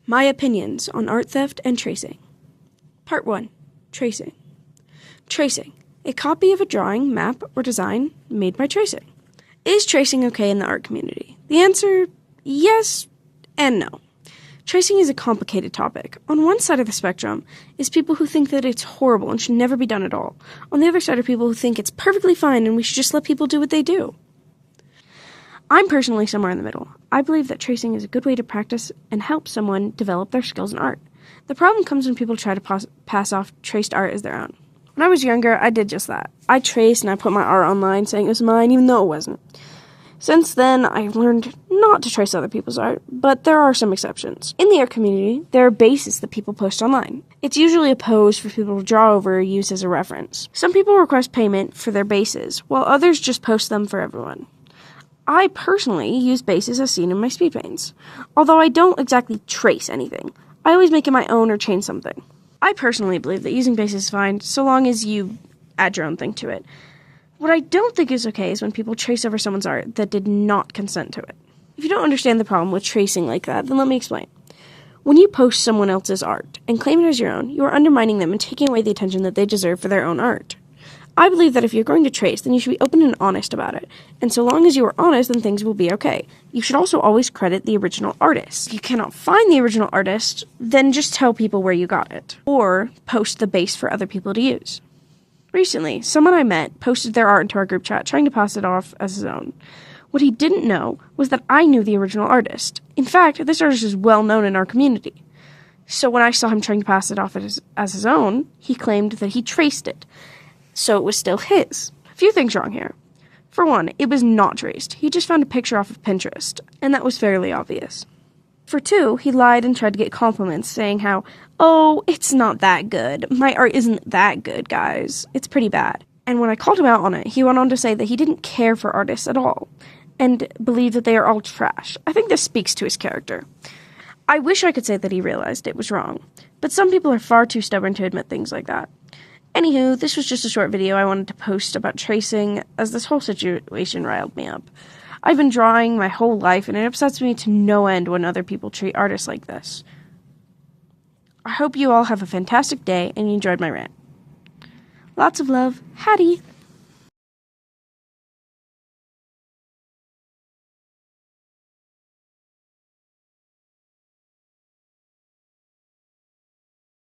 My opinions on art theft and tracing. Part 1. Tracing. Tracing. A copy of a drawing, map, or design made by tracing. Is tracing okay in the art community? The answer, yes and no. Tracing is a complicated topic. On one side of the spectrum is people who think that it's horrible and should never be done at all. On the other side are people who think it's perfectly fine and we should just let people do what they do. I'm personally somewhere in the middle. I believe that tracing is a good way to practice and help someone develop their skills in art. The problem comes when people try to pass off traced art as their own. When I was younger, I did just that. I traced and I put my art online saying it was mine, even though it wasn't. Since then, I've learned not to trace other people's art, but there are some exceptions. In the art community, there are bases that people post online. It's usually a pose for people to draw over or use as a reference. Some people request payment for their bases, while others just post them for everyone. I personally use bases as seen in my speed paints. Although I don't exactly trace anything, I always make it my own or change something. I personally believe that using bases is fine, so long as you add your own thing to it. What I don't think is okay is when people trace over someone's art that did not consent to it. If you don't understand the problem with tracing like that, then let me explain. When you post someone else's art and claim it as your own, you are undermining them and taking away the attention that they deserve for their own art. I believe that if you're going to trace, then you should be open and honest about it. And so long as you are honest, then things will be okay. You should also always credit the original artist. If you cannot find the original artist, then just tell people where you got it. Or post the base for other people to use. Recently, someone I met posted their art into our group chat, trying to pass it off as his own. What he didn't know was that I knew the original artist. In fact, this artist is well known in our community. So when I saw him trying to pass it off as his own, he claimed that he traced it. So it was still his. A few things wrong here. For one, it was not traced. He just found a picture off of Pinterest, and that was fairly obvious. For two, he lied and tried to get compliments, saying how, "Oh, it's not that good. My art isn't that good, guys. It's pretty bad." And when I called him out on it, he went on to say that he didn't care for artists at all, and believed that they are all trash. I think this speaks to his character. I wish I could say that he realized it was wrong, but some people are far too stubborn to admit things like that. Anywho, this was just a short video I wanted to post about tracing, as this whole situation riled me up. I've been drawing my whole life, and it upsets me to no end when other people treat artists like this. I hope you all have a fantastic day, and you enjoyed my rant. Lots of love, Hatty!